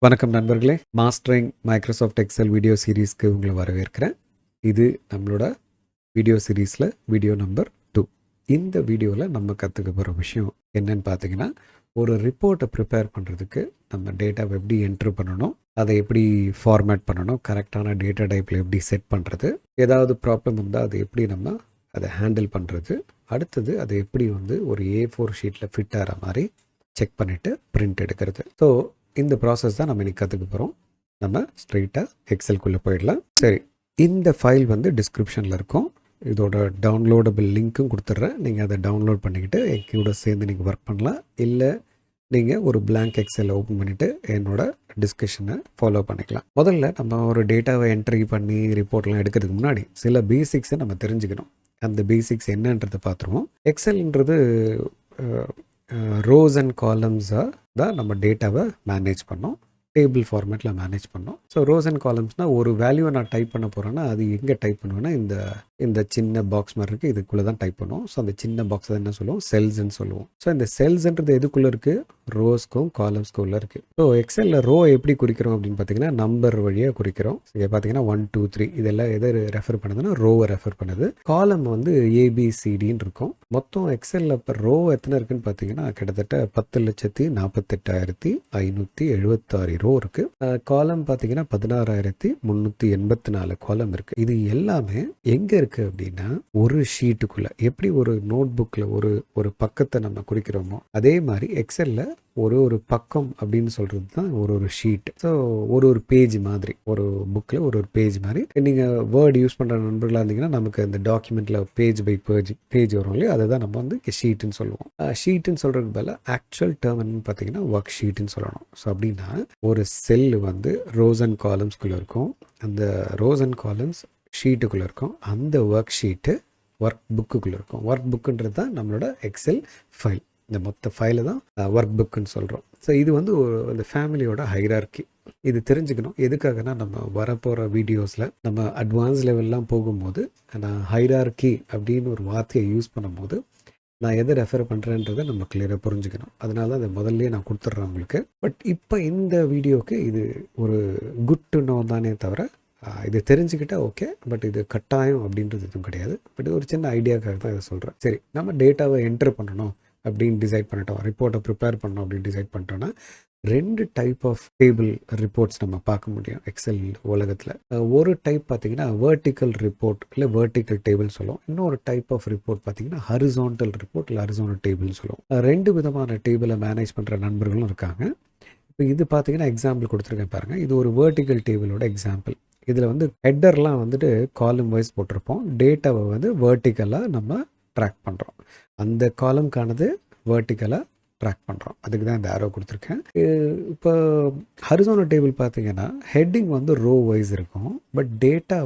வணக்கம் நண்பர்களே, mastering Microsoft Excel video சீரீஸ்க்கு உங்களை வரவேற்கிறேன். இது நம்மளோட வீடியோ சீரீஸில் வீடியோ நம்பர் 2. இந்த வீடியோவில் நம்ம கற்றுக்க போகிற விஷயம் என்னன்னு பார்த்தீங்கன்னா, ஒரு ரிப்போர்ட்டை ப்ரிப்பேர் பண்ணுறதுக்கு நம்ம டேட்டாவை எப்படி என்ட்ரு பண்ணணும், அதை எப்படி ஃபார்மேட் பண்ணணும், கரெக்டான டேட்டா டைப்பில் எப்படி செட் பண்ணுறது, ஏதாவது ப்ராப்ளம் இருந்தால் அதை எப்படி நம்ம அதை ஹேண்டில் பண்ணுறது, அடுத்தது அதை எப்படி ஒரு A4 ஷீட்டில் ஃபிட் ஆகிற மாதிரி செக் பண்ணிவிட்டு பிரிண்ட் எடுக்கிறது. ஸோ இந்த ப்ராசஸ் தான் நம்ம இன்றைக்கி கற்றுக்க போகிறோம். நம்ம ஸ்ட்ரெயிட்டாக எக்ஸல்குள்ளே போயிடலாம். சரி, இந்த ஃபைல் டிஸ்கிரிப்ஷனில் இருக்கும். இதோட டவுன்லோடபிள் லிங்க்கும் கொடுத்துட்றேன். நீங்கள் அதை டவுன்லோட் பண்ணிக்கிட்டு என் கூட சேர்ந்து நீங்கள் ஒர்க் பண்ணலாம். இல்லை நீங்கள் ஒரு blank எக்ஸல் ஓப்பன் பண்ணிவிட்டு என்னோட டிஸ்கஷனை ஃபாலோ பண்ணிக்கலாம். முதல்ல நம்ம ஒரு டேட்டாவை என்ட்ரி பண்ணி ரிப்போர்ட்லாம் எடுக்கிறதுக்கு முன்னாடி சில பேசிக்ஸை நம்ம தெரிஞ்சுக்கணும். அந்த பேசிக்ஸ் என்னன்றதை பார்த்துருவோம். எக்ஸல்ன்றது ரோஸ் அண்ட் காலம்ஸாக தான் நம்ம டேட்டாவை மேனேஜ் பண்ணோம், டேபிள் ஃபார்மேட்டில் மேனேஜ் பண்ணோம். ஸோ ரோஸ் அண்ட் காலம்ஸ்னால் ஒரு வேல்யூவை நான் டைப் பண்ண போகிறேன்னா அது எங்கே டைப் பண்ணுவேன்னா இந்த சின்ன பாக்ஸ் மாதிரி இருக்குது, இதுக்குள்ளே தான் டைப் பண்ணுவோம். ஸோ அந்த சின்ன பாக்ஸ் தான் என்ன சொல்லுவோம், செல்ஸ்ன்னு சொல்லுவோம். ஸோ இந்த செல்ஸ்ன்றது எதுக்குள்ளே இருக்குது, ரோஸ்க்கும் காலம்ஸ்க்கும் உள்ள இருக்குது. ஸோ எக்ஸலில் ரோ எப்படி குறிக்கிறோம் அப்படின்னு பார்த்தீங்கன்னா நம்பர் வழியாக குறிக்கிறோம். இங்கே பார்த்தீங்கன்னா 1 2 3 இதெல்லாம் எதை ரெஃபர் பண்ணுதுன்னா ரோவை ரெஃபர் பண்ணுது. காலம் ABCDன்னு இருக்கும். மொத்தம் எக்ஸலில் இப்போ ரோ எத்தனை இருக்குன்னு பார்த்தீங்கன்னா கிட்டத்தட்ட 10,48,576 ரோ இருக்குது. காலம் பார்த்தீங்கன்னா 16,384 காலம் இருக்குது. இது எல்லாமே எங்கே இருக்குது அப்படின்னா ஒரு ஷீட்டுக்குள்ளே எப்படி ஒரு நோட் புக்கில் ஒரு பக்கத்தை நம்ம குறிக்கிறோமோ அதே மாதிரி எக்ஸலில் ஒரு பக்கம் அப்படின்னு சொல்கிறது தான் ஒரு ஷீட். ஸோ ஒரு பேஜ் மாதிரி, ஒரு புக்கில் ஒரு பேஜ் மாதிரி. நீங்கள் வேர்டு யூஸ் பண்ணுற நண்பர்களாக இருந்தீங்கன்னா நமக்கு அந்த டாக்குமெண்ட்டில் பேஜ் பை பேஜ் வரும் இல்லையா, அதை தான் நம்ம ஷீட்டுன்னு சொல்லுவோம். ஷீட்டுன்னு சொல்கிறதுக்கு பதிலாக ஆக்சுவல் டேர்ம் என்னன்னு பார்த்தீங்கன்னா ஒர்க் ஷீட்டுன்னு சொல்லணும். ஸோ அப்படின்னா ஒரு செல்லு ரோஸ் அண்ட் காலம்ஸ்குள்ளே இருக்கும். அந்த ரோஸ் அண்ட் காலம்ஸ் ஷீட்டுக்குள்ளே இருக்கும். அந்த ஒர்க் ஷீட்டு ஒர்க் புக்குக்குள்ளே இருக்கும். ஒர்க் புக்குன்றது தான் நம்மளோட எக்ஸல் ஃபைல். இந்த மொத்த ஃபைலை தான் ஒர்க் புக்குன்னு சொல்கிறோம். ஸோ இது அந்த ஃபேமிலியோட ஹைரார்கி. இது தெரிஞ்சுக்கணும். எதுக்காகனா நம்ம வரப்போகிற வீடியோஸில் நம்ம அட்வான்ஸ் லெவல்லாம் போகும்போது நான் ஹைரார்கி அப்படின்னு ஒரு வார்த்தையை யூஸ் பண்ணும்போது நான் எதை ரெஃபர் பண்ணுறேன்றதை நம்ம கிளியராக புரிஞ்சுக்கணும். அதனால தான் அதை முதல்ல நான் கொடுத்துட்றேன் உங்களுக்கு. பட் இப்போ இந்த வீடியோவுக்கு இது ஒரு குட் டு நோ தானே தவிர இது தெரிஞ்சுக்கிட்டால் ஓகே, பட் இது கட்டாயம் அப்படின்றது எதுவும் கிடையாது. பட் ஒரு சின்ன ஐடியாக்காக தான் இதை சொல்கிறேன். சரி, நம்ம டேட்டாவை என்ட்ரு பண்ணணும் அப்படின்னு டிசைட் பண்ணிட்டோம், ரிப்போர்ட்டை ப்ரிப்பேர் பண்ணணும் அப்படின்னு டிசைட் பண்ணிட்டோன்னா 2 டைப் ஆஃப் டேபிள் ரிப்போர்ட்ஸ் நம்ம பார்க்க முடியும் எக்ஸல் உலகத்தில். ஒரு டைப் பார்த்திங்கன்னா வெர்டிக்கல் ரிப்போர்ட் இல்லை வெர்டிக்கல் டேபிள் சொல்லுவோம். இன்னொரு டைப் ஆஃப் ரிப்போர்ட் பார்த்திங்கன்னா ஹரிசான்டல் ரிப்போர்ட் இல்லை ஹரிசான்டல் டேபிள்னு சொல்லுவோம். 2 விதமான டேபிளை மேனேஜ் பண்ணுற நண்பர்களும் இருக்காங்க. இப்போ இது பார்த்திங்கன்னா எக்ஸாம்பிள் கொடுத்துருக்கேன் பாருங்கள். இது ஒரு வெர்டிக்கல் டேபிளோட எக்ஸாம்பிள். இதில் ஹெட்டர்லாம் காலம் வைஸ் போட்டிருப்போம். டேட்டாவை வெர்டிக்கலாக நம்ம ட்ராக் பண்ணுறோம். அந்த காலம்கானது வெர்டிக்கலாக ட்ராக் பண்ணுறோம். அதுக்கு தான் இந்த ஆரோ கொடுத்துருக்கேன். இப்போ ஹரிசான்டல் டேபிள் பார்த்தீங்கன்னா ஹெட்டிங் ரோ வைஸ் இருக்கும், but data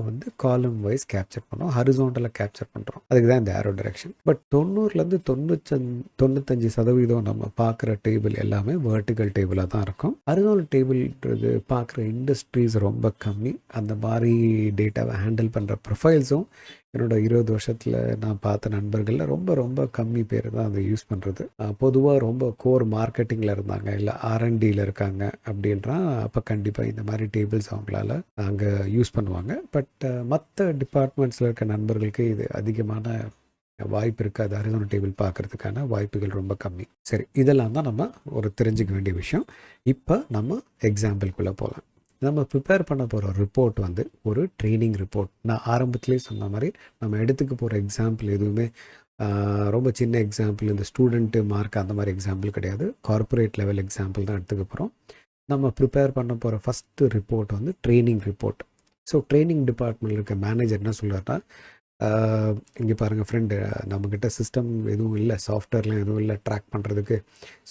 column wise capture பண்ணுறோம், ஹரிசான்டலாக கேப்சர் பண்ணுறோம். அதுக்கு தான் இந்த ஆரோ டைரக்ஷன். பட் 90லேருந்து 95% நம்ம பார்க்குற டேபிள் எல்லாமே வெர்டிக்கல் டேபிளாக தான் இருக்கும். ஹரிசான்டல் டேபிள்ன்றது பார்க்குற இண்டஸ்ட்ரீஸ் ரொம்ப கம்மி. அந்த மாதிரி டேட்டாவை ஹேண்டில் பண்ணுற ப்ரொஃபைல்ஸும் என்னோட 20 வருஷத்தில் நான் பார்த்த நண்பர்களில் ரொம்ப ரொம்ப கம்மி பேர் தான் அதை யூஸ் பண்ணுறது. பொதுவாக ரொம்ப கோர் மார்க்கெட்டிங்கில் இருந்தாங்க இல்லை R&Dயில் இருக்காங்க அப்படின்றா அப்போ கண்டிப்பாக இந்த மாதிரி டேபிள்ஸ் அவங்களால அங்கே யூஸ் பண்ணுவாங்க. பட் மற்ற டிபார்ட்மெண்ட்ஸில் இருக்க நண்பர்களுக்கு இது அதிகமான வாய்ப்பு இருக்காது. ஹரிசான்டல் டேபிள் பார்க்குறதுக்கான வாய்ப்புகள் ரொம்ப கம்மி. சரி, இதெல்லாம் தான் நம்ம தெரிஞ்சுக்க வேண்டிய விஷயம். இப்போ நம்ம எக்ஸாம்பிள்குள்ளே போகலாம். நம்ம ப்ரிப்பேர் பண்ண போகிற ரிப்போர்ட் ஒரு ட்ரைனிங் ரிப்போர்ட். நான் ஆரம்பத்துலேயே சொன்ன மாதிரி நம்ம எடுத்துக்க போகிற எக்ஸாம்பிள் எதுவுமே ரொம்ப சின்ன எக்ஸாம்பிள், இந்த ஸ்டூடெண்ட்டு மார்க் அந்த மாதிரி எக்ஸாம்பிள் கிடையாது. கார்ப்பரேட் லெவல் எக்ஸாம்பிள் தான் எடுத்துக்க போகிறோம். நம்ம ப்ரிப்பேர் பண்ண போகிற first report training report. So training டிபார்ட்மெண்ட்டில் இருக்க மேனேஜர் என்ன சொல்கிறாருன்னா, இங்கே பாருங்கள் ஃப்ரெண்டு, நம்மக்கிட்ட சிஸ்டம் எதுவும் இல்லை, சாஃப்ட்வேர்லாம் எதுவும் இல்லை ட்ராக் பண்ணுறதுக்கு.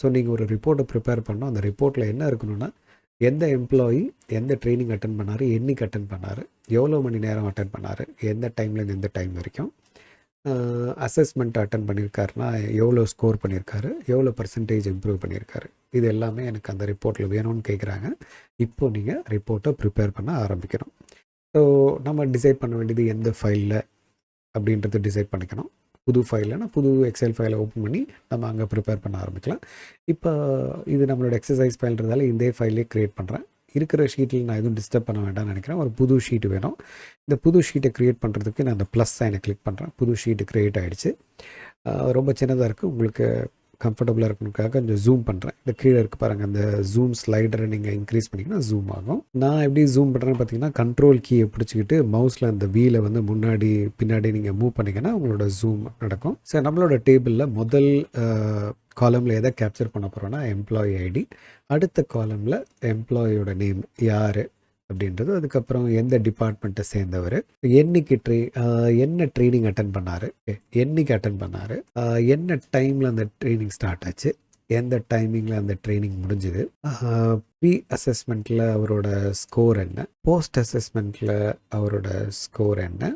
ஸோ நீங்கள் ஒரு ரிப்போர்ட்டை ப்ரிப்பேர் பண்ணோம். அந்த ரிப்போர்ட்டில் என்ன இருக்கணும்னா எந்த எம்ப்ளாயி எந்த ட்ரைனிங் அட்டன் பண்ணார், என்னைக்கு அட்டன் பண்ணார், எவ்வளோ மணி நேரம் அட்டன் பண்ணார், எந்த டைம்லேருந்து எந்த டைம் வரைக்கும், அசஸ்மெண்ட் அட்டன் பண்ணியிருக்காருனா எவ்வளோ ஸ்கோர் பண்ணியிருக்காரு, எவ்வளோ % இம்ப்ரூவ் பண்ணியிருக்காரு. இது எல்லாமே எனக்கு அந்த ரிப்போர்ட்டில் வேணும்னு கேட்குறாங்க. இப்போது நீங்கள் ரிப்போர்ட்டை ப்ரிப்பேர் பண்ண ஆரம்பிக்கணும். ஸோ நம்ம டிசைட் பண்ண வேண்டியது எந்த ஃபைலில் அப்படின்றது டிசைட் பண்ணிக்கணும். புது ஃபைல்னா புது எக்ஸல் ஃபைலை ஓப்பன் பண்ணி நம்ம அங்கே ப்ரிப்பேர் பண்ண ஆரம்பிக்கலாம். இப்போ இது நம்மளோட எக்ஸசைஸ் ஃபைல்ன்றதால இந்த ஃபைலே க்ரியேட் பண்ணுறேன். இருக்கிற ஷீட்டில் நான் எதுவும் டிஸ்டர்ப் பண்ண வேண்டாம்னு நினைக்கிறேன். ஒரு புது ஷீட் வேணும். இந்த புது ஷீட்டை க்ரியேட் பண்ணுறதுக்கு நான் அந்த ப்ளஸ் சைனை கிளிக் பண்ணுறேன். புது ஷீட்டு க்ரியேட் ஆகிடுச்சு. ரொம்ப சின்னதாக இருக்குது. உங்களுக்கு கம்ஃபர்டபுளாக இருக்கணுக்காக இந்த ஜூம் பண்ணுறேன். இந்த கீழே இருக்குது பாருங்கள், அந்த ஜூம் ஸ்லைடரை நீங்கள் இன்க்ரீஸ் பண்ணிங்கன்னா ஜூம் ஆகும். நான் எப்படி ஜூம் பண்ணுறேன்னு பார்த்தீங்கன்னா, கண்ட்ரோல் கீயை பிடிச்சிக்கிட்டு மவுஸில் அந்த வீலை வந்து முன்னாடி பின்னாடி நீங்கள் மூவ் பண்ணிங்கன்னா உங்களோட ஜூம் நடக்கும். ஸோ நம்மளோட டேபிளில் முதல் காலமில் எதை கேப்சர் பண்ண போகிறோன்னா எம்ப்ளாயி ஐடி, அடுத்த காலமில் எம்ப்ளாயியோட நேம் யார் அப்படின்றது, அதுக்கப்புறம் எந்த டிபார்ட்மெண்ட்டை சேர்ந்தவர், என்னைக்கு என்ன ட்ரைனிங் அட்டன் பண்ணார், என்னைக்கு அட்டன் பண்ணார், என்ன டைமில் அந்த ட்ரைனிங் ஸ்டார்ட் ஆச்சு, எந்த டைமிங்கில் அந்த ட்ரைனிங் முடிஞ்சுது, ப்ரீ அசஸ்மெண்ட்டில் அவரோட ஸ்கோர் என்ன, போஸ்ட் அசஸ்மெண்ட்டில் அவரோட ஸ்கோர் என்ன,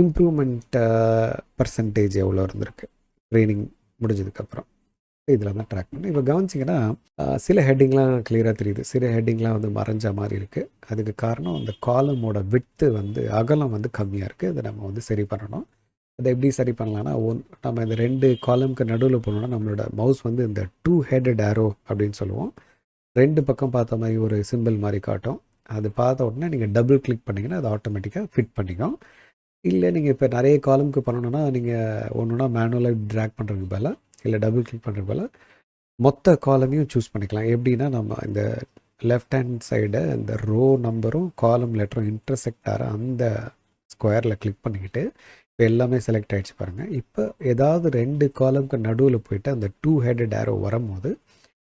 இம்ப்ரூவ்மெண்ட் பர்சன்டேஜ் எவ்வளோ இருந்திருக்கு ட்ரைனிங் முடிஞ்சதுக்கப்புறம், இதில் தான் ட்ராக் பண்ணேன். இப்போ கவனிச்சிங்கன்னா சில ஹெட்டிங்லாம் கிளியராக தெரியுது, சில ஹெட்டிங்லாம் வந்து மறைஞ்ச மாதிரி இருக்குது. அதுக்கு காரணம் அந்த காலமோட விட்த்து வந்து அகலம் வந்து கம்மியாக இருக்குது. அதை நம்ம வந்து சரி பண்ணணும். அதை எப்படி சரி பண்ணலான்னா, நம்ம இந்த 2 காலமுக்கு நடுவில் போனோம்னா நம்மளோட மவுஸ் வந்து இந்த 2 ஹெடட் ஆரோ அப்படின்னு சொல்லுவோம். 2 பக்கம் பார்த்த மாதிரி ஒரு சிம்பிள் மாதிரி காட்டும். அது பார்த்த உடனே நீங்கள் டபுள் கிளிக் பண்ணிங்கன்னா அது ஆட்டோமேட்டிக்காக ஃபிட் பண்ணிக்கும். இல்லை நீங்கள் இப்போ நிறைய காலமுக்கு பண்ணணுன்னா நீங்கள் ஒன்றுனா மேனுவலாக ட்ராக் பண்ணுறதுக்கு பதிலாக இல்லை டபுள் கிளிக் பண்ணுறது போல் மொத்த காலமையும் சூஸ் பண்ணிக்கலாம். எப்படின்னா, நம்ம இந்த லெஃப்ட் ஹேண்ட் சைடை இந்த ரோ நம்பரும் காலம் லெட்டரும் இன்டர்செக்ட் ஆகிற அந்த ஸ்கொயரில் கிளிக் பண்ணிக்கிட்டு இப்போ எல்லாமே செலக்ட் ஆகிடுச்சு பாருங்கள். இப்போ ஏதாவது 2 காலமுக்கு நடுவில் போயிட்டு அந்த 2 ஹெடட் ஆரோ வரும்போது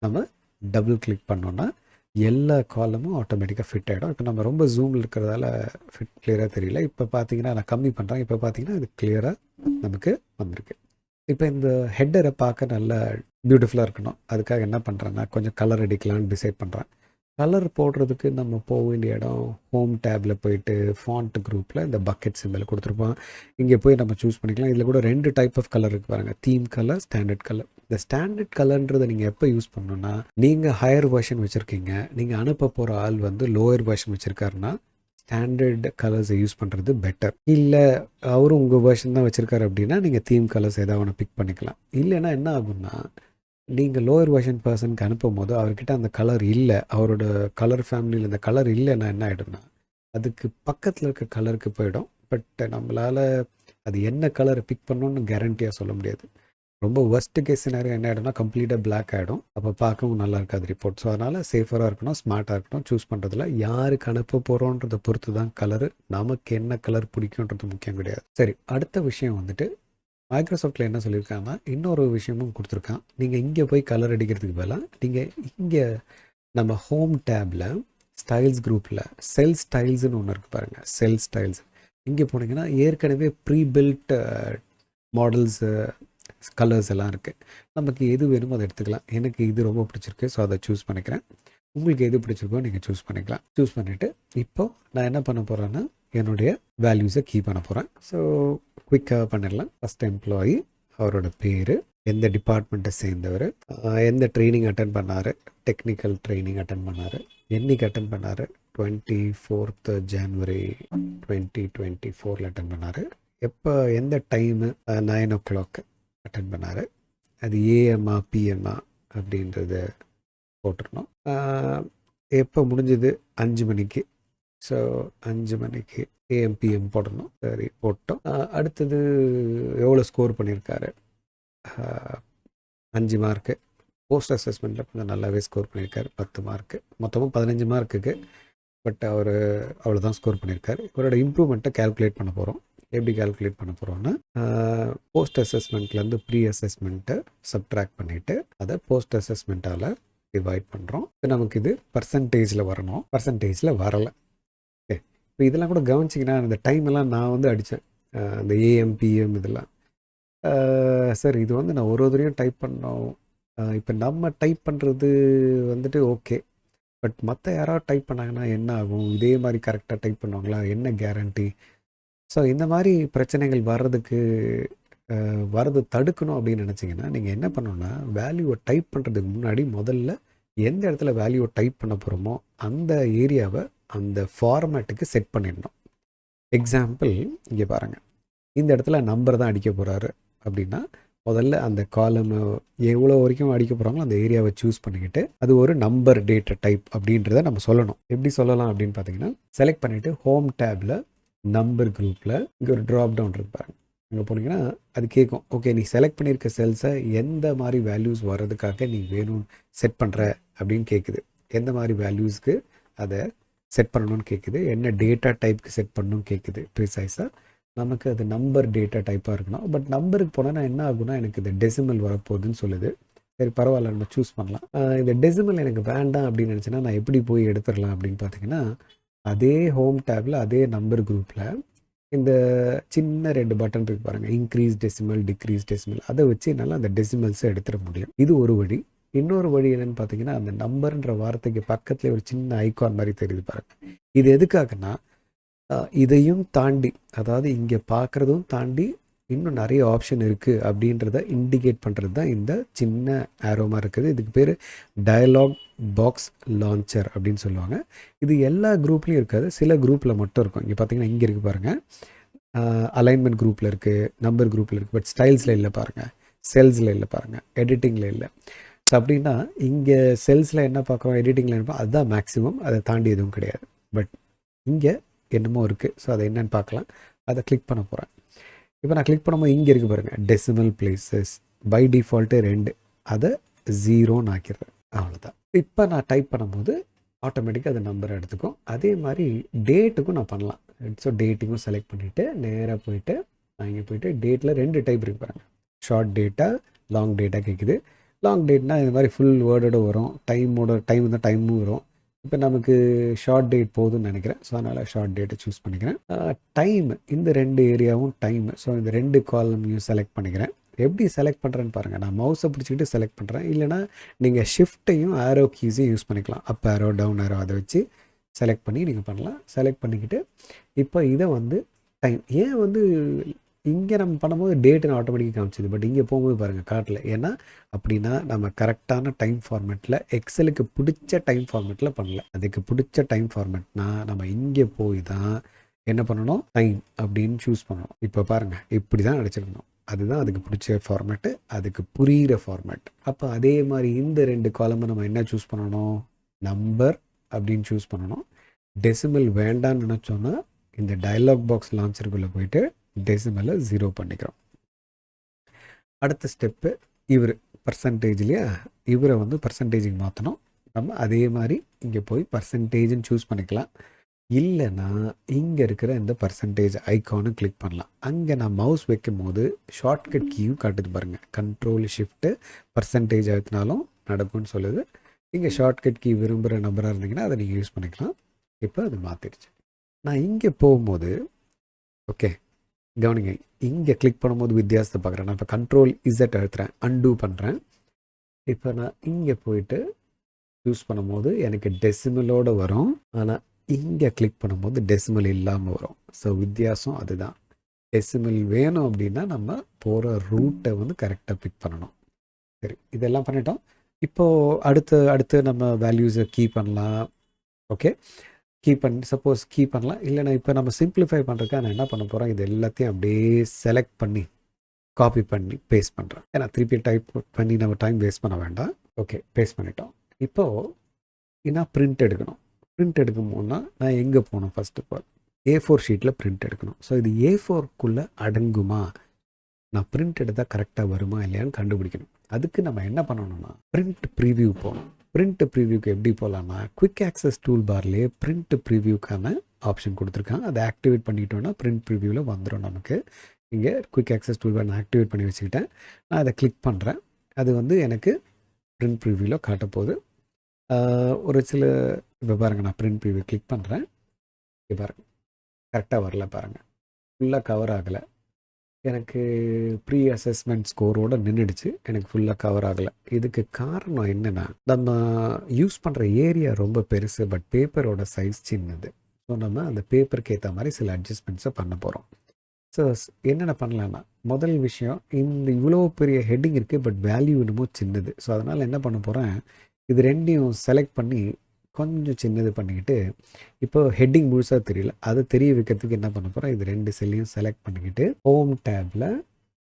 நம்ம டபுள் கிளிக் பண்ணோன்னா எல்லா காலமும் ஆட்டோமேட்டிக்காக ஃபிட் ஆகிடும். இப்போ நம்ம ரொம்ப ஜூமில் இருக்கிறதால ஃபிட் கிளியராக தெரியல. இப்போ பார்த்தீங்கன்னா நான் கம்மி பண்ணுறேன். இப்போ பார்த்தீங்கன்னா இது கிளியராக நமக்கு வந்திருக்கு. இப்போ இந்த ஹெட்டரை பார்க்க நல்லா பியூட்டிஃபுல்லாக இருக்கணும். அதுக்காக என்ன பண்ணுறேன்னா, கொஞ்சம் கலர் அடிக்கலான்னு டிசைட் பண்ணுறேன். கலர் போடுறதுக்கு நம்ம போக வேண்டிய இடம் ஹோம் டேப்பில் போயிட்டு ஃபாண்ட் குரூப்பில் இந்த பக்கெட் சிம்பிள் கொடுத்துருப்போம். இங்கே போய் நம்ம சூஸ் பண்ணிக்கலாம். இதில் கூட 2 டைப் ஆஃப் கலர் இருக்குது பாருங்கள், தீம் கலர், ஸ்டாண்டர்ட் கலர். இந்த ஸ்டாண்டர்ட் கலர்ன்றதை நீங்கள் எப்போ யூஸ் பண்ணணுன்னா, நீங்கள் ஹையர் வெர்ஷன் வச்சுருக்கீங்க, நீங்கள் அனுப்ப போகிற ஆள் வந்து லோயர் வெர்ஷன் வச்சுருக்காருன்னா ஸ்டாண்டர்ட் கலர்ஸை யூஸ் பண்ணுறது பெட்டர். இல்லை அவரும் உங்கள் வெர்ஷன் தான் வச்சுருக்காரு அப்படின்னா நீங்கள் தீம் கலர்ஸ் ஏதாவது ஒன்று பிக் பண்ணிக்கலாம். இல்லைன்னா என்ன ஆகும்னா, நீங்கள் லோயர் வெர்ஷன் பர்சனுக்கு அனுப்பும் போது அவர்கிட்ட அந்த கலர் இல்லை, அவரோட கலர் ஃபேமிலியில் இந்த கலர் இல்லைன்னா என்ன ஆகிடும்னா அதுக்கு பக்கத்தில் இருக்க கலருக்கு போயிடும். பட் நம்மளால் அது என்ன கலரை பிக் பண்ணணும்னு கேரண்டியாக சொல்ல முடியாது. ரொம்ப ஒர்ஸ்ட் கேஸ் சினாரியோ என்ன ஆகிடும்னா கம்ப்ளீட்டாக பிளாக் ஆகிடும். அப்போ பார்க்கவும் நல்லா இருக்காது ரிப்போர்ட். ஸோ அதனால் சேஃபராக இருக்கணும், ஸ்மார்ட்டாக இருக்கணும். சூஸ் பண்ணுறதுல யாருக்கு அனுப்ப போகிறோன்றதை பொறுத்து தான் கலரு. நமக்கு என்ன கலர் பிடிக்குன்றது முக்கியம் கிடையாது. சரி, அடுத்த விஷயம் வந்துட்டு மைக்ரோசாஃப்ட்டில் என்ன சொல்லியிருக்காங்கன்னா, இன்னொரு விஷயமும் கொடுத்துருக்கான். நீங்கள் இங்கே போய் கலர் அடிக்கிறதுக்கு பதிலாக நீங்கள் இங்கே நம்ம ஹோம் டேப்பில் ஸ்டைல்ஸ் குரூப்பில் செல் ஸ்டைல்ஸ்னு ஒன்று இருக்குது பாருங்கள், செல் ஸ்டைல்ஸ். இங்கே போனீங்கன்னா ஏற்கனவே ப்ரீபில்ட் மாடல்ஸு கலர்ஸ் எல்லாம் இருக்குது. நமக்கு எது வேணுமோ அதை எடுத்துக்கலாம். எனக்கு இது ரொம்ப பிடிச்சிருக்கு, ஸோ அதை சூஸ் பண்ணிக்கிறேன். உங்களுக்கு எது பிடிச்சிருக்கோ நீங்கள் சூஸ் பண்ணிக்கலாம். சூஸ் பண்ணிவிட்டு இப்போது நான் என்ன பண்ண போகிறேன்னா, என்னுடைய வேல்யூஸை கீ பண்ண போகிறேன். ஸோ குயிக்காக பண்ணிடலாம். ஃபஸ்ட் எம்ப்ளாயி, அவரோட பேர், எந்த டிபார்ட்மெண்ட்டை சேர்ந்தவர், எந்த ட்ரைனிங் அட்டன் பண்ணார், டெக்னிக்கல் ட்ரைனிங் அட்டன் பண்ணார், என்றைக்கு அட்டன் பண்ணார், 24th January 2024 அட்டன் பண்ணார், எப்போ எந்த டைமு 9 o'clock அட்டன் பண்ணார், அது ஏஎம்மா பிஎம்மா அப்படின்றத போட்டுருணும். எப்போ முடிஞ்சது 5 மணிக்கு, ஸோ 5 மணிக்கு ஏஎம்பிஎம் போடணும். சரி, போட்டோம். அடுத்தது எவ்வளோ ஸ்கோர் பண்ணியிருக்காரு, 5 மார்க்கு. போஸ்ட் அசஸ்மெண்ட்டில் கொஞ்சம் நல்லாவே ஸ்கோர் பண்ணியிருக்காரு, 10 மார்க்கு. மொத்தமும் 15 மார்க்குக்கு. பட் அவர் அவ்வளோதான் ஸ்கோர் பண்ணியிருக்காரு. இவரோட இம்ப்ரூவ்மெண்ட்டை கேல்குலேட் பண்ண போகிறோம். எப்படி கால்குலேட் பண்ண போகிறோன்னா, போஸ்ட் அசஸ்மெண்ட்லேருந்து ப்ரீ அசஸ்மெண்ட்டை சப்ட்ராக்ட் பண்ணிவிட்டு அதை போஸ்ட் அசஸ்மெண்ட்டால் டிவைட் பண்ணுறோம். நமக்கு இது பர்சன்டேஜில் வரணும், பர்சன்டேஜில் வரலை. ஓகே, இப்போ இதெல்லாம் கூட கவனிச்சிங்கன்னா இந்த டைம் எல்லாம் நான் வந்து அடித்தேன், இந்த ஏஎம் பிஎம் இதெல்லாம். சார் இது வந்து நான் ஒரு தடவையும் டைப் பண்ணோம். இப்போ நம்ம டைப் பண்ணுறது வந்துட்டு ஓகே, பட் மற்ற யாராவது டைப் பண்ணாங்கன்னா என்ன ஆகும், இதே மாதிரி கரெக்டாக டைப் பண்ணுவாங்களா, என்ன கேரண்டி? ஸோ இந்த மாதிரி பிரச்சனைகள் வர்றது தடுக்கணும் அப்படின்னு நினச்சிங்கன்னா நீங்கள் என்ன பண்ணணுன்னா, வேல்யூவை டைப் பண்ணுறதுக்கு முன்னாடி முதல்ல எந்த இடத்துல வேல்யூவை டைப் பண்ண போகிறோமோ அந்த ஏரியாவை அந்த ஃபார்மேட்டுக்கு செட் பண்ணிடணும். எக்ஸாம்பிள் இங்கே பாருங்கள், இந்த இடத்துல நம்பர் தான் அடிக்க போகிறாரு அப்படின்னா முதல்ல அந்த காலம் எவ்வளோ வரைக்கும் அடிக்க போகிறாங்களோ அந்த ஏரியாவை சூஸ் பண்ணிக்கிட்டு அது ஒரு நம்பர் டேட்டா டைப் அப்படின்றத நம்ம சொல்லணும். எப்படி சொல்லலாம் அப்படின்னு பார்த்தீங்கன்னா, செலக்ட் பண்ணிவிட்டு ஹோம் டேப்பில் நம்பர் குரூப்பில் இங்கே ஒரு ட்ராப் டவுன் இருப்பாங்க. அங்கே போனீங்கன்னா அது கேட்கும், ஓகே நீ செலக்ட் பண்ணியிருக்க செல்ஸை எந்த மாதிரி வேல்யூஸ் வர்றதுக்காக நீ வேணும்னு செட் பண்ணுற அப்படின்னு கேட்குது. எந்த மாதிரி வேல்யூஸ்க்கு அதை செட் பண்ணணும்னு கேட்குது, என்ன டேட்டா டைப்புக்கு செட் பண்ணணும்னு கேட்குது. ப்ரிசைஸாக நமக்கு அது நம்பர் டேட்டா டைப்பாக இருக்கணும். பட் நம்பருக்கு போனால் என்ன ஆகுனா எனக்கு இந்த டெசிமல் வரப்போகுதுன்னு சொல்லுது. சரி பரவாயில்ல, நம்ம சூஸ் பண்ணலாம். இந்த டெசிமல் எனக்கு வேண்டாம் அப்படின்னு நினச்சேன்னா நான் எப்படி போய் எடுத்துடலாம் அப்படின்னு பார்த்தீங்கன்னா, அதே ஹோம் டேப்பில் அதே நம்பர் குரூப்பில் இந்த சின்ன 2 பட்டன் இருக்கு பாருங்கள், இன்க்ரீஸ் டெசிமல் டிக்ரீஸ் டெசிமல், அதை வச்சு என்னால் அந்த டெசிமல்ஸை எடுத்துட முடியும். இது ஒரு வழி. இன்னொரு வழி என்னன்னு பார்த்தீங்கன்னா, அந்த நம்பர்ன்ற வார்த்தைக்கு பக்கத்தில் ஒரு சின்ன ஐகான் மாதிரி தெரியுது பாருங்க. இது எதுக்காகனா இதையும் தாண்டி, அதாவது இங்கே பார்க்குறதும் தாண்டி இன்னும் நிறைய ஆப்ஷன் இருக்குது அப்படின்றத இண்டிகேட் பண்ணுறது தான் இந்த சின்ன ஆரோமாக இருக்குது. இதுக்கு பேர் டயலாக் பாக்ஸ் லான்ச்சர் அப்படின்னு சொல்லுவாங்க. இது எல்லா குரூப்லேயும் இருக்காது, சில குரூப்பில் மட்டும் இருக்கும். இங்கே பார்த்தீங்கன்னா இங்கே இருக்குது பாருங்கள், அலைன்மெண்ட் குரூப்பில் இருக்குது, நம்பர் குரூப்பில் இருக்குது, பட் ஸ்டைல்ஸில் இல்லை பாருங்கள், செல்ஸில் இல்லை பாருங்கள், எடிட்டிங்கில் இல்லை. ஸோ அப்படின்னா இங்கே செல்ஸில் என்ன பார்க்குறோம், எடிட்டிங்கில் என்ன பார்க்குறோம், அதுதான் மேக்ஸிமம், அதை தாண்டி எதுவும் கிடையாது. பட் இங்கே என்னமோ இருக்குது. ஸோ அதை என்னென்னு பார்க்கலாம். அதை கிளிக் பண்ண போகிறேன். இப்போ நான் கிளிக் பண்ணும்போது இங்கே இருக்குது பாருங்கள், டெசிமல் பிளேசஸ் பை டிஃபால்ட்டு 2, அதை 0ன்னு ஆக்கிடுறேன். அவ்வளோதான். இப்போ நான் டைப் பண்ணும்போது ஆட்டோமேட்டிக்காக அது நம்பரை எடுத்துக்கும். அதே மாதிரி டேட்டுக்கும் நான் பண்ணலாம். ஸோ டேட்டுக்கும் செலக்ட் பண்ணிவிட்டு நேராக போயிட்டு நான் இங்கே போயிட்டு டேட்டில் 2 டைப் இருக்கு பாருங்கள், ஷார்ட் டேட்டா லாங் டேட்டா கேட்குது. லாங் டேட்னா இது மாதிரி ஃபுல் வேர்டோட வரும், டைம் தான் டைமும் வரும். இப்போ நமக்கு ஷார்ட் டேட் போதும்னு நினைக்கிறேன். ஸோ அதனால் ஷார்ட் டேட்டை சூஸ் பண்ணிக்கிறேன். டைம், இந்த 2 ஏரியாவும் டைம். ஸோ இந்த 2 காலமையும் செலக்ட் பண்ணிக்கிறேன். எப்படி செலக்ட் பண்ணுறேன்னு பாருங்கள். நான் மவுஸை பிடிச்சிக்கிட்டு செலக்ட் பண்ணுறேன். இல்லைனா நீங்கள் ஷிஃப்ட்டையும் ஆரோ கீஸையும் யூஸ் பண்ணிக்கலாம். அப் ஆரோ டவுன் ஆரோ அதை வச்சு செலக்ட் பண்ணி நீங்கள் பண்ணலாம். செலக்ட் பண்ணிக்கிட்டு இப்போ இதை டைம், ஏன் இங்கே நம்ம பண்ணும்போது டேட்டுன்னு ஆட்டோமேட்டிக்காக காமிச்சிது, பட் இங்கே போகும்போது பாருங்கள் காட்டல. ஏன்னா அப்படின்னா நம்ம கரெக்டான டைம் ஃபார்மேட்டில், எக்ஸலுக்கு பிடிச்ச டைம் ஃபார்மேட்டில் பண்ணல. அதுக்கு பிடிச்ச டைம் ஃபார்மேட்னா நம்ம இங்கே போய் தான் என்ன பண்ணணும், டைம் அப்படின்னு சூஸ் பண்ணணும். இப்போ பாருங்கள் இப்படி தான் அடிச்சிருக்கணும். அதுதான் அதுக்கு பிடிச்ச ஃபார்மேட்டு, அதுக்கு புரிகிற ஃபார்மேட். அப்போ அதே மாதிரி இந்த 2 காலமை நம்ம என்ன சூஸ் பண்ணணும், நம்பர் அப்படின்னு சூஸ் பண்ணணும். டெசிமல் வேண்டான்னு நினச்சோன்னா இந்த டயலாக் பாக்ஸ் லான்ச்சருக்குள்ளே போயிட்டு டெசிமலை 0 பண்ணிக்கிறோம். அடுத்த ஸ்டெப்பு இவர் பர்சன்டேஜ்லையே இவரை பர்சன்டேஜுக்கு மாற்றணும். நம்ம அதே மாதிரி இங்கே போய் பர்சன்டேஜ்னு சூஸ் பண்ணிக்கலாம். இல்லைன்னா இங்கே இருக்கிற இந்த பர்சன்டேஜ் ஐக்கானு கிளிக் பண்ணலாம். அங்கே நான் மவுஸ் வைக்கும் போது ஷார்ட்கட் கீயும் காட்டுது பாருங்கள், கண்ட்ரோல் ஷிஃப்ட்டு பர்சன்டேஜ் அழுத்தினாலும் நடக்கும்னு சொல்லுது. இங்கே ஷார்ட்கட் கீ விரும்புகிற நம்பராக இருந்தீங்கன்னா அதை நீங்கள் யூஸ் பண்ணிக்கலாம். இப்போ அது மாற்றிடுச்சு. நான் இங்கே போகும்போது ஓகே கவனிங்க, இங்கே கிளிக் பண்ணும்போது வித்தியாசத்தை பார்க்குறேன். நான் இப்போ கண்ட்ரோல் இசட் அழுத்துறேன், அன்டூ பண்ணுறேன். இப்போ நான் இங்கே போயிட்டு யூஸ் பண்ணும்போது எனக்கு டெசிமலோடு வரும், ஆனால் இங்கே கிளிக் பண்ணும்போது டெசிமல் இல்லாமல் வரும். ஸோ வித்தியாசம் அதுதான். டெசிமல் வேணும் அப்படின்னா நம்ம போகிற ரூட்டை கரெக்டாக பிக் பண்ணணும். சரி, இதெல்லாம் பண்ணிட்டோம். இப்போது அடுத்து நம்ம வேல்யூஸை கீ பண்ணலாம். ஓகே, சப்போஸ் கீ பண்ணலாம். இல்லைனா இப்போ நம்ம சிம்பிளிஃபை பண்ணுறதுக்காக நான் என்ன பண்ண போகிறேன், இது எல்லாத்தையும் அப்படியே செலக்ட் பண்ணி காப்பி பண்ணி பேஸ்ட் பண்ணுறேன். ஏன்னா திருப்பி டைப் பண்ணி நம்ம டைம் வேஸ்ட் பண்ண வேண்டாம். ஓகே, பேஸ்ட் பண்ணிட்டோம். இப்போது நான் பிரிண்ட் எடுக்கணும். பிரிண்ட் எடுக்கும்போதுனா நான் எங்கே போகணும், ஃபஸ்ட்டு ஆஃப் ஆல் A4 ஷீட்டில் பிரிண்ட் எடுக்கணும். ஸோ இது A4க்குள்ளே அடங்குமா, நான் பிரிண்ட் எடுத்தால் கரெக்டாக வருமா இல்லையான்னு கண்டுபிடிக்கணும். அதுக்கு நம்ம என்ன பண்ணணும்னா பிரிண்ட் ப்ரீவியூ போகணும். பிரிண்ட் ப்ரிவியூக்கு எப்படி போகலான்னா, குவிக் ஆக்சஸ் டூல் பார்லேயே பிரிண்ட் ப்ரிவியூக்கான ஆப்ஷன் கொடுத்துருக்காங்க. அதை ஆக்டிவேட் பண்ணிட்டோன்னா பிரிண்ட் ப்ரிவியூவில் வந்துடும் நமக்கு. இங்கே குவிக் ஆக்சஸ் டூல் பார் நான் ஆக்டிவேட் பண்ணி வச்சுக்கிட்டேன். நான் அதை கிளிக் பண்ணுறேன். அது எனக்கு பிரிண்ட் ப்ரிவியூவில் காட்டப்போகுது. ஒரு சில இப்போ பாருங்கள், நான் பிரிண்ட் ப்ரிவியூ கிளிக் பண்ணுறேன். இப்போ பாருங்கள் கரெக்டாக வரல, பாருங்கள் ஃபுல்லாக கவர் ஆகலை. எனக்கு ப்ரீ அசஸ்மெண்ட் ஸ்கோரோடு நின்றுடுச்சு, எனக்கு ஃபுல்லாக கவர் ஆகலை. இதுக்கு காரணம் என்னென்னா, நம்ம யூஸ் பண்ணுற ஏரியா ரொம்ப பெருசு, பட் பேப்பரோட சைஸ் சின்னது. ஸோ நம்ம அந்த பேப்பருக்கு ஏற்ற மாதிரி சில அட்ஜஸ்ட்மெண்ட்ஸை பண்ண போகிறோம். ஸோ என்னென்ன பண்ணலான்னா, முதல் விஷயம், இந்த இவ்வளோ பெரிய ஹெட்டிங் இருக்குது, பட் வேல்யூ என்னமோ சின்னது. ஸோ அதனால் என்ன பண்ண போகிறேன், இது ரெண்டையும் செலக்ட் பண்ணி கொஞ்சம் சின்னது பண்ணிக்கிட்டு, இப்போ ஹெட்டிங் முழுசாக தெரியல, அதை தெரிய வைக்கிறதுக்கு என்ன பண்ண போகிறேன், இது 2 செல்லையும் செலக்ட் பண்ணிக்கிட்டு ஹோம் டேப்பில்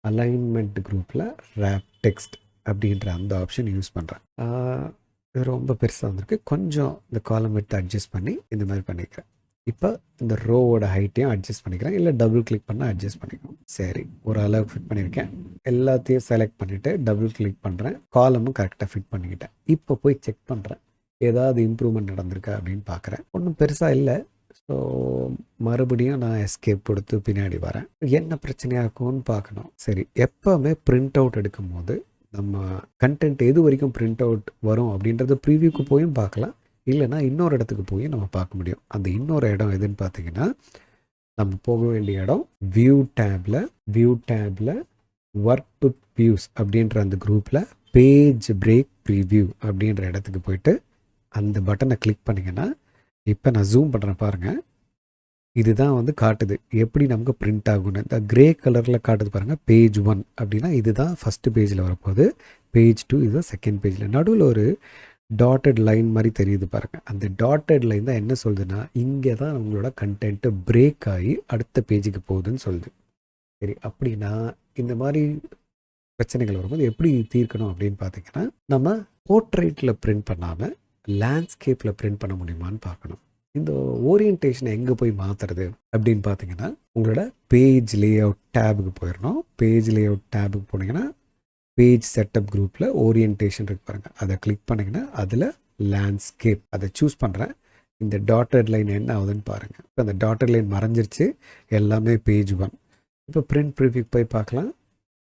அலைன்மெண்ட் குரூப்பில் ரேப் டெக்ஸ்ட் அப்படின்ற அந்த ஆப்ஷன் யூஸ் பண்ணுறேன். இது ரொம்ப பெருசாக வந்திருக்கு. கொஞ்சம் இந்த காலம் எடுத்து அட்ஜஸ்ட் பண்ணி இந்த மாதிரி பண்ணிக்கிறேன். இப்போ இந்த ரோவோட ஹைட்டையும் அட்ஜஸ்ட் பண்ணிக்கிறேன், இல்லை டபுள் கிளிக் பண்ணால் அட்ஜஸ்ட் பண்ணிக்கணும். சரி, ஒரு அளவுக்கு ஃபிட் பண்ணியிருக்கேன். எல்லாத்தையும் செலக்ட் பண்ணிவிட்டு டபுள் கிளிக் பண்ணுறேன். காலமும் கரெக்டாக ஃபிட் பண்ணிக்கிட்டேன். இப்போ போய் செக் பண்ணுறேன் ஏதாவது இம்ப்ரூவ்மெண்ட் நடந்திருக்கா அப்படின்னு பார்க்குறேன். ஒன்றும் பெருசாக இல்லை. ஸோ மறுபடியும் நான் எஸ்கேப் கொடுத்து பின்னாடி வரேன். என்ன பிரச்சனையாக இருக்கும்னு பார்க்கணும். சரி, எப்போவுமே பிரிண்ட் அவுட் எடுக்கும் போது நம்ம கண்டென்ட் எது வரைக்கும் பிரிண்ட் அவுட் வரும் அப்படின்றத ப்ரீவியூக்கு போயும் பார்க்கலாம், இல்லைனா இன்னொரு இடத்துக்கு போய் நம்ம பார்க்க முடியும். அந்த இன்னொரு இடம் எதுன்னு பார்த்தீங்கன்னா, நம்ம போக வேண்டிய இடம் view table work book views அப்படின்ற அந்த குரூப்பில் பேஜ் பிரேக் ப்ரீவியூ அப்படின்ற இடத்துக்கு போயிட்டு அந்த பட்டனை கிளிக் பண்ணிங்கன்னா, இப்போ நான் ஜூம் பண்ணுறேன் பாருங்கள், இதுதான் வந்து காட்டுது எப்படி நமக்கு பிரிண்ட் ஆகும்னு. இந்த கிரே கலரில் காட்டுது பாருங்கள், பேஜ் 1 அப்படின்னா இதுதான் ஃபஸ்ட்டு பேஜில் வரப்போகுது. பேஜ் 2 இதுதான் செகண்ட் பேஜில். நடுவில் ஒரு டாட்டட் லைன் மாதிரி தெரியுது பாருங்கள். அந்த டாட்டட் லைன் தான் என்ன சொல்லுதுன்னா, இங்கே தான் உங்களோட கண்டென்ட்டு பிரேக் ஆகி அடுத்த பேஜுக்கு போகுதுன்னு சொல்லுது. சரி, அப்படின்னா இந்த மாதிரி பிரச்சனைகள் வரும்போது எப்படி தீர்க்கணும் அப்படின்னு பார்த்தீங்கன்னா, நம்ம போர்ட்ரேட்டில் பிரிண்ட் பண்ணாமல் லேண்ட்ஸ்கேப்பில் பிரிண்ட் பண்ண முடியுமான்னு பார்க்கணும். இந்த ஓரியன்டேஷனை எங்கே போய் மாற்றுறது அப்படின்னு பார்த்தீங்கன்னா, உங்களோட பேஜ் லே அவுட் டேபுக்கு போயிடணும். பேஜ் லே அவுட் டேபுக்கு போனீங்கன்னா பேஜ் செட்டப் குரூப்பில் ஓரியன்டேஷன் இருக்கு பாருங்கள், அதை கிளிக் பண்ணிங்கன்னா அதில் லேண்ட்ஸ்கேப் அதை சூஸ் பண்ணுறேன். இந்த டாட்டட் லைன் என்ன ஆகுதுன்னு பாருங்கள். இப்போ அந்த டாட்டட் லைன் மறைஞ்சிருச்சு, எல்லாமே பேஜ் 1. இப்போ பிரிண்ட் ப்ரிவியூக்கு போய் பார்க்கலாம்.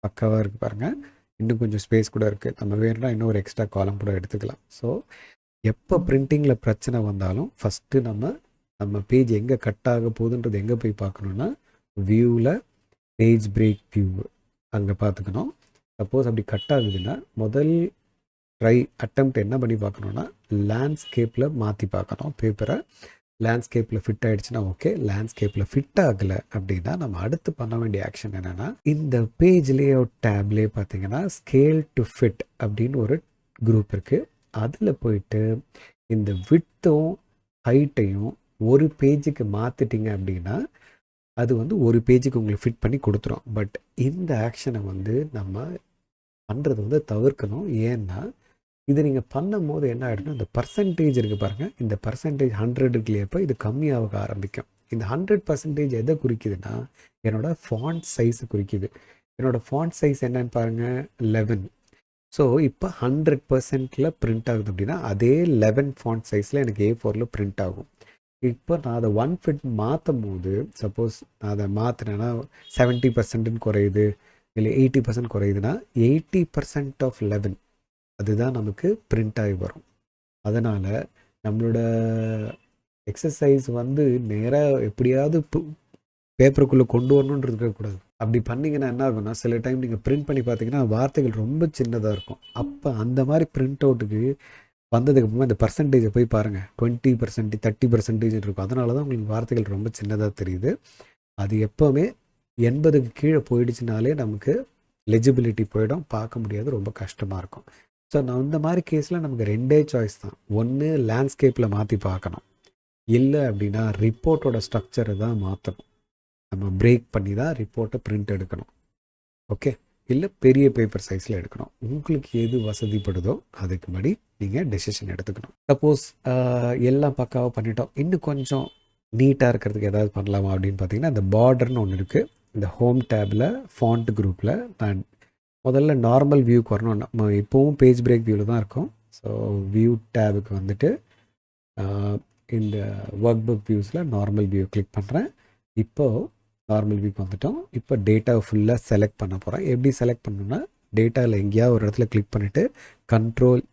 பக்காவாக இருக்குது பாருங்கள். இன்னும் கொஞ்சம் ஸ்பேஸ் கூட இருக்குது. நம்ம வேணும்னா இன்னும் ஒரு எக்ஸ்ட்ரா காலம் கூட எடுத்துக்கலாம். ஸோ எப்போ பிரிண்டிங்கில் பிரச்சனை வந்தாலும் ஃபஸ்ட்டு நம்ம பேஜ் எங்கே கட் ஆக போகுதுன்றது எங்கே போய் பார்க்கணுன்னா, வியூவில் பேஜ் பிரேக் வியூ அங்கே பார்த்துக்கணும். சப்போஸ் அப்படி கட் ஆகுதுன்னா முதல் ட்ரை அட்டெம்ப்ட் என்ன பண்ணி பார்க்கணுன்னா, லேண்ட்ஸ்கேப்பில் மாற்றி பார்க்கணும். பேப்பரை லேண்ட்ஸ்கேப்பில் ஃபிட் ஆகிடுச்சுன்னா ஓகே. லேண்ட்ஸ்கேப்பில் ஃபிட் ஆகலை அப்படின்னா நம்ம அடுத்து பண்ண வேண்டிய ஆக்ஷன் என்னென்னா, இந்த பேஜ் லே அவுட் டேப்லேயே பார்த்தீங்கன்னா ஸ்கேல் டு ஃபிட் அப்படின்னு ஒரு குரூப் இருக்குது. அதில் போயிட்டு இந்த விட்த்தும் ஹைட்டையும் ஒரு பேஜுக்கு மாற்றிட்டிங்க அப்படின்னா அது வந்து ஒரு பேஜுக்கு உங்களுக்கு ஃபிட் பண்ணி கொடுத்துரும். பட் இந்த ஆக்ஷனை வந்து நம்ம பண்ணுறது வந்து தவிர்க்கணும். ஏன்னா இது நீங்கள் பண்ணும் போது என்ன ஆகிடும்னா, இந்த பர்சன்டேஜ் இருக்குது பாருங்கள், இந்த பர்சன்டேஜ் 100 இருக்குல்லையப்போ இது கம்மியாக ஆரம்பிக்கும். இந்த 100% எதை குறிக்குதுன்னா, என்னோடய ஃபாண்ட் சைஸை குறிக்குது. என்னோடய ஃபாண்ட் சைஸ் என்னன்னு பாருங்கள், 11. ஸோ இப்போ 100%ல் பிரிண்ட் ஆகுது அப்படின்னா அதே 11 ஃபாண்ட் சைஸில் எனக்கு A4ல் பிரிண்ட் ஆகும். இப்போ நான் அதை 1 ஃபிட் மாற்றும் போது, சப்போஸ் நான் அதை மாற்றினேன்னா 70% குறையுது, இல்லை 80% குறையுதுன்னா 80% ஆஃப் 11 அதுதான் நமக்கு பிரிண்ட் ஆகி வரும். அதனால் நம்மளோட எக்ஸசைஸ் வந்து நேராக எப்படியாவது பேப்பருக்குள்ளே கொண்டு வரணுன்றது இருக்கக்கூடாது. அப்படி பண்ணிங்கன்னா என்ன ஆகும்னா, சில டைம் நீங்கள் பிரிண்ட் பண்ணி பார்த்தீங்கன்னா வார்த்தைகள் ரொம்ப சின்னதாக இருக்கும். அப்போ அந்த மாதிரி பிரிண்ட் அவுட்டுக்கு வந்ததுக்கு அப்புறமா இந்த பர்சன்டேஜை போய் பாருங்கள், 20% 30% இருக்கும். அதனால தான் உங்களுக்கு வார்த்தைகள் ரொம்ப சின்னதாக தெரியுது. அது எப்போவுமே 80க்கு கீழே போயிடுச்சுனாலே நமக்கு லெஜிபிலிட்டி போயிடும், பார்க்க முடியாது, ரொம்ப கஷ்டமாக இருக்கும். ஸோ நான் இந்த மாதிரி கேஸில் நமக்கு 2 சாய்ஸ் தான். ஒன்று லேண்ட்ஸ்கேப்பில் மாற்றி பார்க்கணும், இல்லை அப்படின்னா ரிப்போர்ட்டோட ஸ்ட்ரக்சரை தான் மாற்றணும். நம்ம பிரேக் பண்ணி தான் ரிப்போர்ட்டை பிரிண்ட் எடுக்கணும். ஓகே, இல்லை பெரிய பேப்பர் சைஸில் எடுக்கணும். உங்களுக்கு எது வசதிப்படுதோ அதுக்கு படி நீங்கள் டெசிஷன் எடுத்துக்கணும். சப்போஸ் எல்லாம் பக்காவாக பண்ணிட்டோம், இன்னும் கொஞ்சம் நீட்டாக இருக்கிறதுக்கு ஏதாவது பண்ணலாமா அப்படின்னு பார்த்தீங்கன்னா, இந்த பார்டர்னு ஒன்று இருக்குது. இந்த ஹோம் டேபில் ஃபாண்ட் குரூப்பில் நான் முதல்ல நார்மல் வியூக்கு வரணும். நம்ம இப்போவும் பேஜ் பிரேக் வியூவில் தான் இருக்கோம். ஸோ வியூ டேபுக்கு வந்துட்டு இந்த ஒர்க் புக் வியூஸில் நார்மல் வியூ கிளிக் பண்ணுறேன். இப்போது நார்மல் வியூக்கு வந்துட்டோம். இப்போ டேட்டாவை ஃபுல்லாக செலக்ட் பண்ண போகிறேன். எப்படி செலக்ட் பண்ணணுன்னா, டேட்டாவில் எங்கேயாவது ஒரு இடத்துல கிளிக் பண்ணிவிட்டு control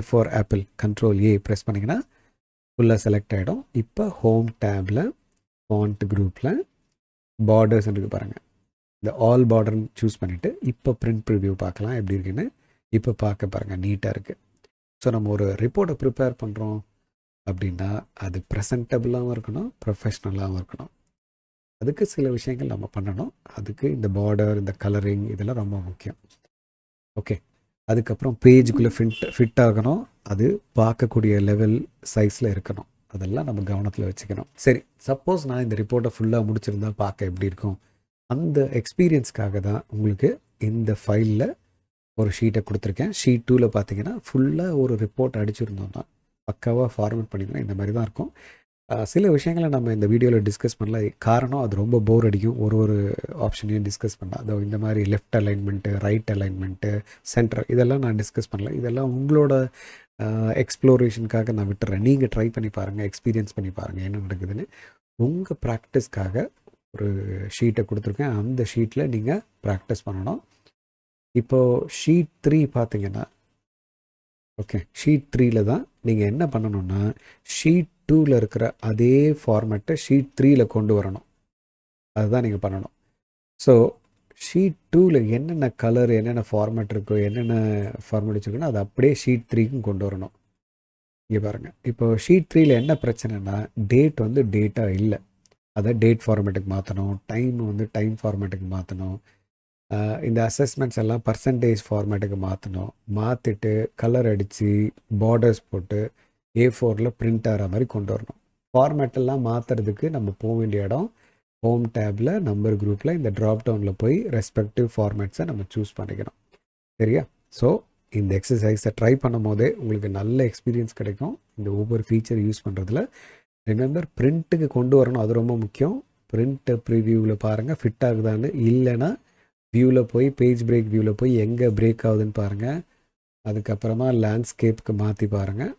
for apple, control press பண்ணிங்கன்னா ஃபுல்லாக செலக்ட் ஆகிடும். இப்போ ஹோம் டேபில் ஃபாண்ட் குரூப்பில் பார்டர்ஸ் இருக்குது பாருங்கள், இந்த ஆல் பார்டர்னு சூஸ் பண்ணிவிட்டு இப்போ பிரிண்ட் ப்ரிவ்யூ பார்க்கலாம் எப்படி இருக்குன்னு. இப்போ பார்க்க பாருங்கள், நீட்டாக இருக்குது. ஸோ நம்ம ஒரு ரிப்போர்ட்டை ப்ரிப்பேர் பண்ணுறோம் அப்படின்னா அது ப்ரெசன்டபுளாகவும் இருக்கணும், ப்ரொஃபஷ்னலாகவும் இருக்கணும். அதுக்கு சில விஷயங்கள் நம்ம பண்ணணும். அதுக்கு இந்த பார்டர், இந்த கலரிங் இதெல்லாம் ரொம்ப முக்கியம். ஓகே, அதுக்கப்புறம் பேஜுக்குள்ளே ஃபிட் ஆகணும், அது பார்க்கக்கூடிய லெவல் சைஸில் இருக்கணும். அதெல்லாம் நம்ம கவனத்தில் வச்சுக்கணும். சரி, சப்போஸ் நான் இந்த ரிப்போர்ட்டை ஃபுல்லாக முடிச்சிருந்தா பார்க்க எப்படி இருக்கும் அந்த எக்ஸ்பீரியன்ஸ்க்காக தான் உங்களுக்கு இந்த ஃபைலில் ஒரு ஷீட்டை கொடுத்துருக்கேன். ஷீட் 2ல் பார்த்தீங்கன்னா ஃபுல்லாக ஒரு ரிப்போர்ட் அடிச்சிருந்தோம்னா பக்காவாக ஃபார்மேட் பண்ணிக்கணும். இந்த மாதிரி தான் இருக்கும். சில விஷயங்களை நம்ம இந்த வீடியோவில் டிஸ்கஸ் பண்ணல. காரணம் அது ரொம்ப போர் அடிக்கும். ஒரு ஆப்ஷனையும் டிஸ்கஸ் பண்ணலாம். அதோ இந்த மாதிரி left alignment, right alignment, centre இதெல்லாம் நான் டிஸ்கஸ் பண்ணல. இதெல்லாம் உங்களோட எக்ஸ்ப்ளோரேஷனுக்காக நான் விட்டுறேன். நீங்கள் ட்ரை பண்ணி பாருங்கள், எக்ஸ்பீரியன்ஸ் பண்ணி பாருங்கள் என்ன நடக்குதுன்னு. உங்கள் ப்ராக்டிஸ்க்காக ஒரு ஷீட்டை கொடுத்துருக்கேன். அந்த ஷீட்டில் நீங்கள் ப்ராக்டிஸ் பண்ணணும். இப்போது ஷீட் 3 பார்த்தீங்கன்னா, ஓகே, ஷீட் 3ல் தான் நீங்கள் என்ன பண்ணணும்னா ஷீட் 2ல் இருக்கிற அதே ஃபார்மேட்டை ஷீட் 3ல் கொண்டு வரணும். அதுதான் நீங்கள் பண்ணணும். ஸோ ஷீட் 2ல் என்னென்ன கலர், என்னென்ன ஃபார்மேட் இருக்கோ, என்னென்ன ஃபார்மேட் வச்சுருக்கணும் அதை அப்படியே ஷீட் 3க்கும் கொண்டு வரணும். இங்கே பாருங்கள், இப்போ ஷீட் 3ல் என்ன பிரச்சனைனா டேட் வந்து டேட்டாக இல்லை. அதை டேட் ஃபார்மேட்டுக்கு மாற்றணும். டைம் வந்து டைம் ஃபார்மேட்டுக்கு மாற்றணும். இந்த அசஸ்மெண்ட்ஸ் எல்லாம் பர்சன்டேஜ் ஃபார்மேட்டுக்கு மாற்றணும். மாற்றிட்டு கலர் அடித்து பார்டர்ஸ் போட்டு A4ல் பிரிண்ட் ஆகிற மாதிரி கொண்டு வரணும். ஃபார்மேட்டெல்லாம் மாற்றுறதுக்கு நம்ம போக வேண்டிய இடம் ஹோம் டேப்பில் நம்பர் குரூப்பில் இந்த ட்ராப் டவுனில் போய் ரெஸ்பெக்டிவ் ஃபார்மேட்ஸை நம்ம சூஸ் பண்ணிக்கணும். சரியா? ஸோ இந்த எக்ஸசைஸை ட்ரை பண்ணும் போதே உங்களுக்கு நல்ல எக்ஸ்பீரியன்ஸ் கிடைக்கும் இந்த ஒவ்வொரு ஃபீச்சர் யூஸ் பண்ணுறதுல. ரிமெம்பர், பிரிண்ட்டுக்கு கொண்டு வரணும், அது ரொம்ப முக்கியம். பிரிண்ட்டு ப்ரிவியூவில் பாருங்கள் ஃபிட் ஆகுதான்னு. இல்லைன்னா வியூவில் போய் பேஜ் பிரேக் வியூவில் போய் எங்கே பிரேக் ஆகுதுன்னு பாருங்கள். அதுக்கப்புறமா லேண்ட்ஸ்கேப்புக்கு மாற்றி பாருங்கள்.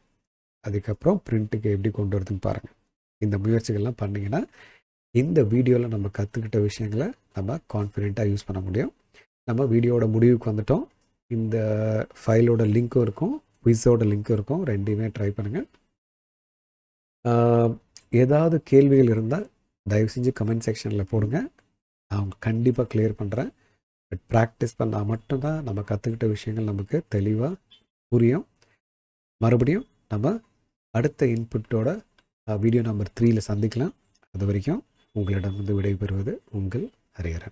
அதுக்கப்புறம் பிரிண்ட்டுக்கு எப்படி கொண்டு வரதுன்னு பாருங்கள். இந்த முயற்சிகள்லாம் பண்ணிங்கன்னா இந்த வீடியோவில் நம்ம கற்றுக்கிட்ட விஷயங்களை நம்ம கான்ஃபிடெண்ட்டாக யூஸ் பண்ண முடியும். நம்ம வீடியோட முடிவுக்கு வந்துட்டோம். இந்த ஃபைலோட லிங்க்கும் இருக்கும், குவிஸோட லிங்க்கும் இருக்கும். ரெண்டையுமே ட்ரை பண்ணுங்கள். ஏதாவது கேள்விகள் இருந்தால் தயவு செஞ்சு கமெண்ட் செக்ஷனில் போடுங்க. நான் கண்டிப்பாக கிளியர் பண்ணுறேன். பட் ப்ராக்டிஸ் பண்ணால் மட்டும்தான் நம்ம கற்றுக்கிட்ட விஷயங்கள் நமக்கு தெளிவாக புரியும். மறுபடியும் நம்ம அடுத்த இன்புட்டோட வீடியோ நம்பர் 3ல் சந்திக்கலாம். அது வரைக்கும் உங்களிடம் விடைபெறுவது உங்கள் ஹரிஹரன்.